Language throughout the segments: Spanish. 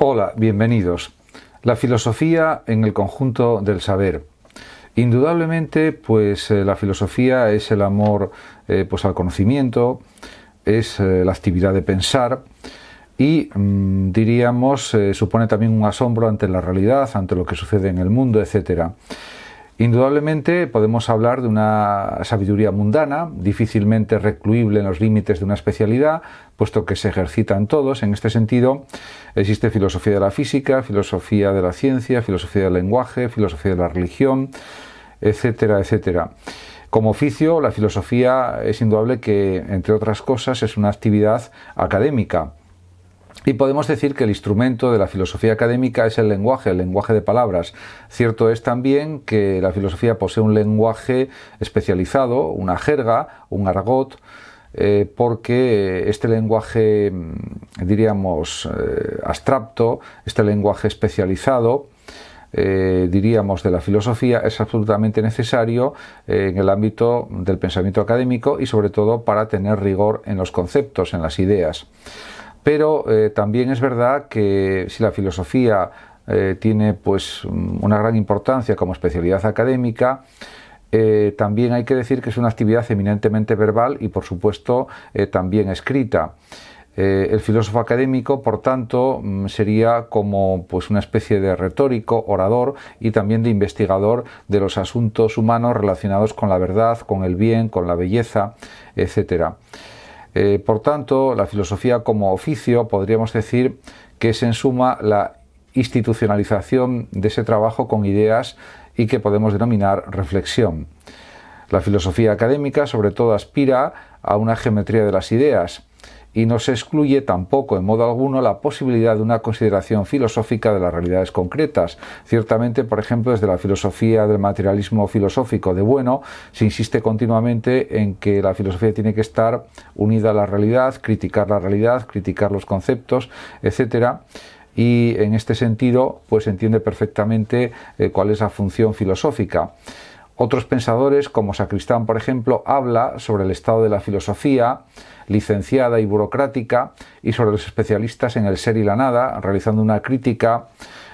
Hola, bienvenidos. La filosofía en el conjunto del saber. Indudablemente, la filosofía es el amor al conocimiento, es la actividad de pensar y, supone también un asombro ante la realidad, ante lo que sucede en el mundo, etcétera. Indudablemente podemos hablar de una sabiduría mundana, difícilmente recluible en los límites de una especialidad, puesto que se ejercita en todos. En este sentido, existe filosofía de la física, filosofía de la ciencia, filosofía del lenguaje, filosofía de la religión, etcétera, etcétera. Como oficio, la filosofía es indudable que, entre otras cosas, es una actividad académica. Y podemos decir que el instrumento de la filosofía académica es el lenguaje de palabras. Cierto es también que la filosofía posee un lenguaje especializado, una jerga, un argot, porque este lenguaje, abstracto, este lenguaje especializado, de la filosofía es absolutamente necesario en el ámbito del pensamiento académico y sobre todo para tener rigor en los conceptos, en las ideas. Pero también es verdad que si la filosofía tiene una gran importancia como especialidad académica, también hay que decir que es una actividad eminentemente verbal y por supuesto también escrita. El filósofo académico, por tanto, sería como una especie de retórico, orador y también de investigador de los asuntos humanos relacionados con la verdad, con el bien, con la belleza, etcétera. Por tanto, la filosofía como oficio podríamos decir que es en suma la institucionalización de ese trabajo con ideas y que podemos denominar reflexión. La filosofía académica sobre todo aspira a una geometría de las ideas y no se excluye tampoco en modo alguno la posibilidad de una consideración filosófica de las realidades concretas. Ciertamente, por ejemplo, desde la filosofía del materialismo filosófico de Bueno, se insiste continuamente en que la filosofía tiene que estar unida a la realidad, criticar los conceptos, etcétera. Y en este sentido, se entiende perfectamente cuál es la función filosófica. Otros pensadores, como Sacristán, por ejemplo, habla sobre el estado de la filosofía licenciada y burocrática y sobre los especialistas en el ser y la nada, realizando una crítica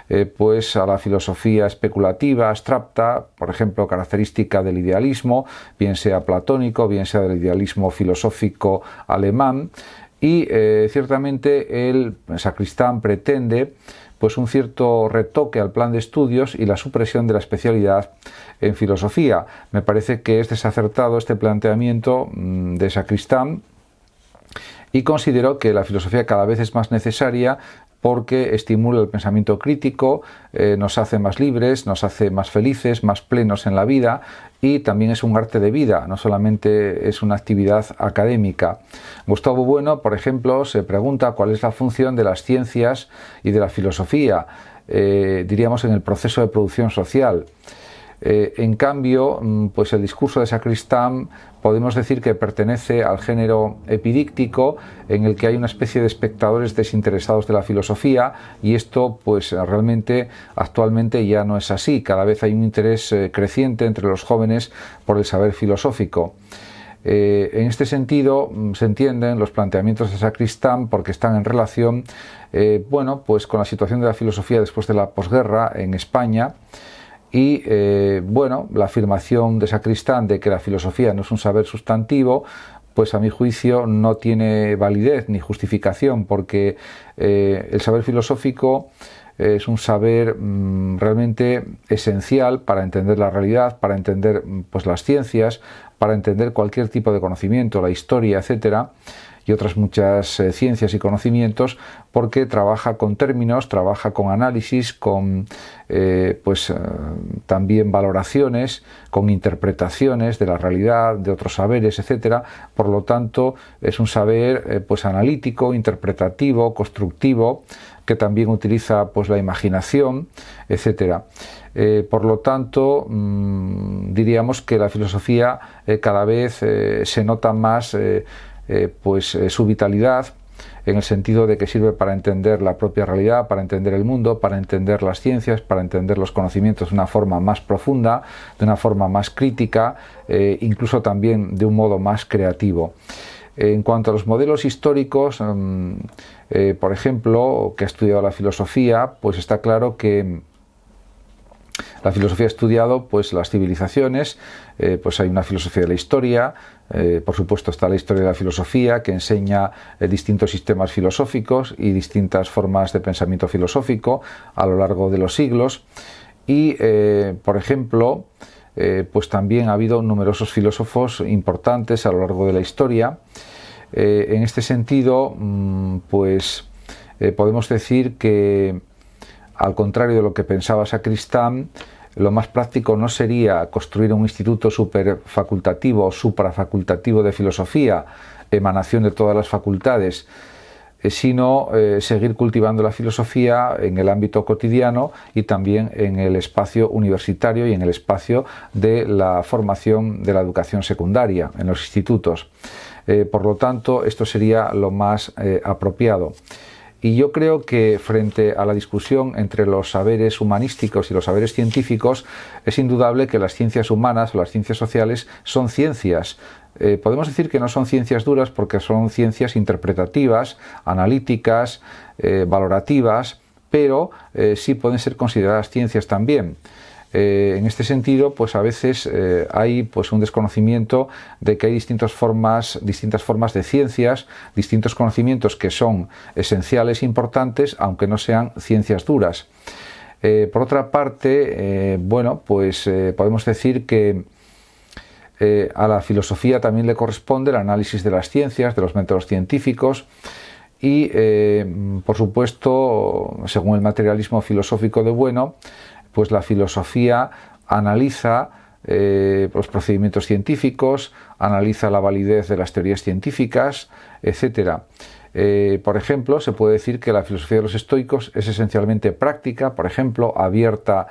a la filosofía especulativa, abstracta, por ejemplo, característica del idealismo, bien sea platónico, bien sea del idealismo filosófico alemán, y ciertamente Sacristán pretende un cierto retoque al plan de estudios y la supresión de la especialidad en filosofía. Me parece que es desacertado este planteamiento de Sacristán y considero que la filosofía cada vez es más necesaria porque estimula el pensamiento crítico, nos hace más libres, nos hace más felices, más plenos en la vida y también es un arte de vida, no solamente es una actividad académica. Gustavo Bueno, por ejemplo, se pregunta cuál es la función de las ciencias y de la filosofía, en el proceso de producción social. En cambio, el discurso de Sacristán podemos decir que pertenece al género epidíctico en el que hay una especie de espectadores desinteresados de la filosofía y esto realmente actualmente ya no es así. Cada vez hay un interés creciente entre los jóvenes por el saber filosófico. En este sentido se entienden los planteamientos de Sacristán porque están en relación con la situación de la filosofía después de la posguerra en España. Y la afirmación de Sacristán de que la filosofía no es un saber sustantivo, a mi juicio no tiene validez ni justificación, porque el saber filosófico es un saber realmente esencial para entender la realidad, para entender las ciencias, para entender cualquier tipo de conocimiento, la historia, etcétera, y otras muchas ciencias y conocimientos, porque trabaja con términos, trabaja con análisis, con también valoraciones, con interpretaciones de la realidad, de otros saberes, etcétera. Por lo tanto, es un saber analítico, interpretativo, constructivo, que también utiliza la imaginación, etcétera. Por lo tanto, diríamos que la filosofía cada vez se nota más su vitalidad, en el sentido de que sirve para entender la propia realidad, para entender el mundo, para entender las ciencias, para entender los conocimientos de una forma más profunda, de una forma más crítica, incluso también de un modo más creativo. En cuanto a los modelos históricos, por ejemplo, que ha estudiado la filosofía, pues está claro que la filosofía ha estudiado pues las civilizaciones, pues hay una filosofía de la historia, por supuesto está la historia de la filosofía que enseña distintos sistemas filosóficos y distintas formas de pensamiento filosófico a lo largo de los siglos y, por ejemplo, pues también ha habido numerosos filósofos importantes a lo largo de la historia. En este sentido, pues podemos decir que, al contrario de lo que pensaba Sacristán, lo más práctico no sería construir un instituto superfacultativo o suprafacultativo de filosofía, emanación de todas las facultades, sino seguir cultivando la filosofía en el ámbito cotidiano y también en el espacio universitario y en el espacio de la formación de la educación secundaria, en los institutos. Por lo tanto, esto sería lo más apropiado. Y yo creo que frente a la discusión entre los saberes humanísticos y los saberes científicos, es indudable que las ciencias humanas o las ciencias sociales son ciencias. Podemos decir que no son ciencias duras porque son ciencias interpretativas, analíticas, valorativas, pero sí pueden ser consideradas ciencias también. En este sentido, pues a veces hay pues un desconocimiento de que hay distintas formas de ciencias, distintos conocimientos que son esenciales, importantes, aunque no sean ciencias duras. Por otra parte, bueno, pues podemos decir que a la filosofía también le corresponde el análisis de las ciencias, de los métodos científicos y, por supuesto, según el materialismo filosófico de Bueno, pues la filosofía analiza los procedimientos científicos, analiza la validez de las teorías científicas, etc. Por ejemplo, se puede decir que la filosofía de los estoicos es esencialmente práctica, por ejemplo, abierta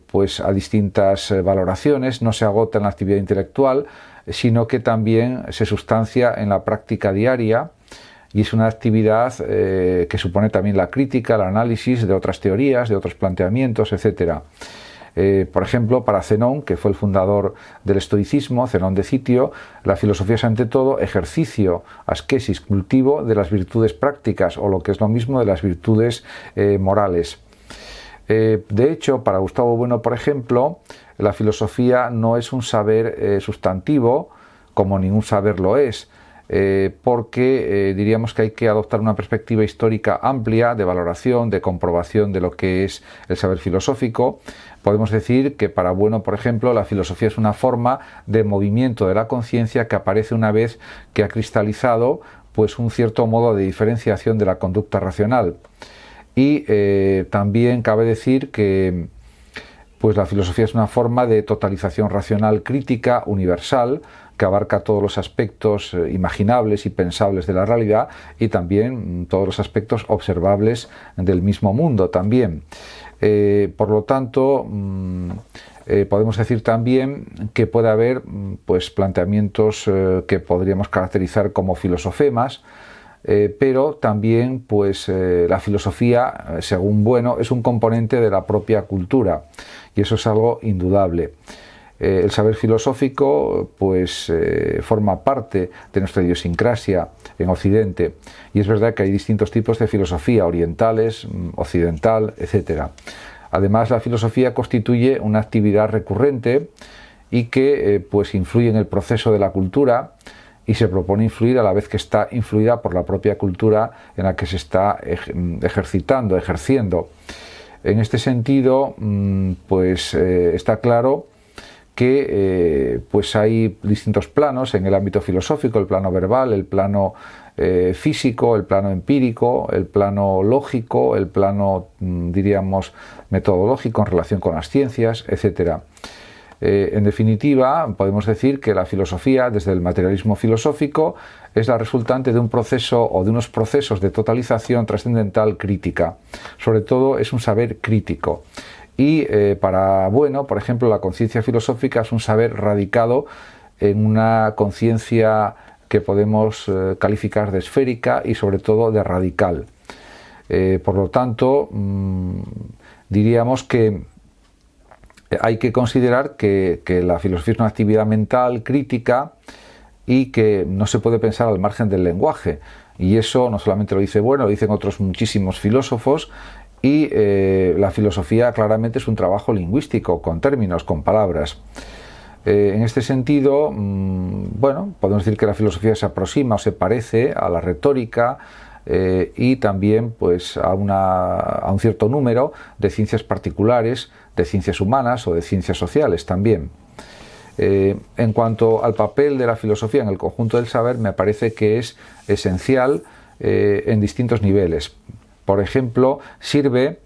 pues a distintas valoraciones, no se agota en la actividad intelectual, sino que también se sustancia en la práctica diaria. Y es una actividad que supone también la crítica, el análisis de otras teorías, de otros planteamientos, etc. Por ejemplo, para Zenón, que fue el fundador del estoicismo, Zenón de Citio, la filosofía es ante todo ejercicio, asquesis, cultivo de las virtudes prácticas, o lo que es lo mismo de las virtudes morales. De hecho, para Gustavo Bueno, por ejemplo, la filosofía no es un saber sustantivo, como ningún saber lo es, porque diríamos que hay que adoptar una perspectiva histórica amplia de valoración, de comprobación de lo que es el saber filosófico. Podemos decir que para Bueno, por ejemplo, la filosofía es una forma de movimiento de la conciencia que aparece una vez que ha cristalizado pues un cierto modo de diferenciación de la conducta racional. Y también cabe decir que pues la filosofía es una forma de totalización racional crítica universal que abarca todos los aspectos imaginables y pensables de la realidad y también todos los aspectos observables del mismo mundo también. Por lo tanto, podemos decir también que puede haber pues planteamientos que podríamos caracterizar como filosofemas, pero también pues la filosofía, según Bueno, es un componente de la propia cultura y eso es algo indudable. El saber filosófico pues forma parte de nuestra idiosincrasia en Occidente y es verdad que hay distintos tipos de filosofía, orientales, occidental, etc. Además, la filosofía constituye una actividad recurrente y que pues influye en el proceso de la cultura y se propone influir a la vez que está influida por la propia cultura en la que se está ejerciendo. En este sentido, pues está claro que pues hay distintos planos en el ámbito filosófico, el plano verbal, el plano físico, el plano empírico, el plano lógico, el plano, diríamos, metodológico en relación con las ciencias, etc. En definitiva, podemos decir que la filosofía, desde el materialismo filosófico, es la resultante de un proceso o de unos procesos de totalización trascendental crítica. Sobre todo es un saber crítico. Y para Bueno, por ejemplo, la conciencia filosófica es un saber radicado en una conciencia que podemos calificar de esférica y sobre todo de radical. Por lo tanto, diríamos que hay que considerar que la filosofía es una actividad mental crítica y que no se puede pensar al margen del lenguaje. Y eso no solamente lo dice Bueno, lo dicen otros muchísimos filósofos, y la filosofía claramente es un trabajo lingüístico, con términos, con palabras. En este sentido, bueno, podemos decir que la filosofía se aproxima o se parece a la retórica y también pues a un cierto número de ciencias particulares, de ciencias humanas o de ciencias sociales también. En cuanto al papel de la filosofía en el conjunto del saber, me parece que es esencial en distintos niveles. Por ejemplo, sirve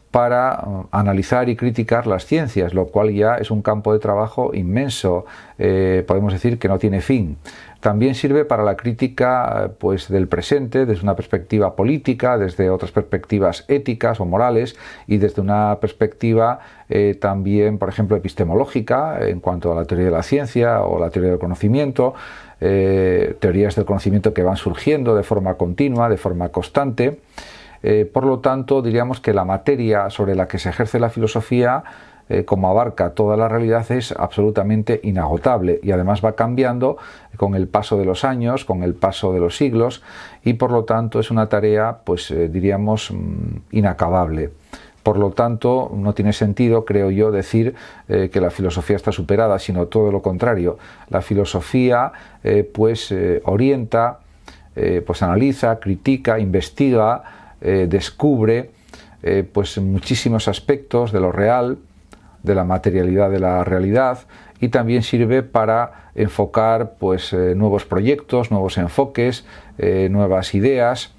para analizar y criticar las ciencias, lo cual ya es un campo de trabajo inmenso, podemos decir que no tiene fin. También sirve para la crítica pues, del presente, desde una perspectiva política, desde otras perspectivas éticas o morales, y desde una perspectiva también, por ejemplo, epistemológica, en cuanto a la teoría de la ciencia o la teoría del conocimiento, teorías del conocimiento que van surgiendo de forma continua, de forma constante. Por lo tanto, diríamos que la materia sobre la que se ejerce la filosofía, como abarca toda la realidad, es absolutamente inagotable y además va cambiando con el paso de los años, con el paso de los siglos, y por lo tanto es una tarea, pues diríamos, inacabable. Por lo tanto, no tiene sentido, creo yo, decir que la filosofía está superada, sino todo lo contrario. La filosofía orienta, pues analiza, critica, investiga, descubre pues muchísimos aspectos de lo real, de la materialidad de la realidad, y también sirve para enfocar pues nuevos proyectos, nuevos enfoques, nuevas ideas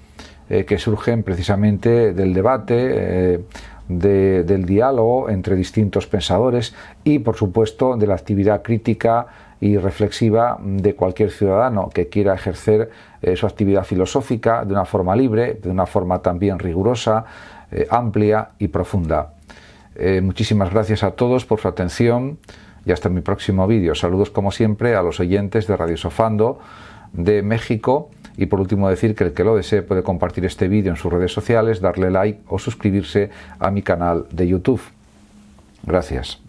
que surgen precisamente del debate, del diálogo entre distintos pensadores y, por supuesto, de la actividad crítica y reflexiva de cualquier ciudadano que quiera ejercer su actividad filosófica de una forma libre, de una forma también rigurosa, amplia y profunda. Muchísimas gracias a todos por su atención y hasta mi próximo vídeo. Saludos como siempre a los oyentes de Radio Sofando de México, y por último decir que el que lo desee puede compartir este vídeo en sus redes sociales, darle like o suscribirse a mi canal de YouTube. Gracias.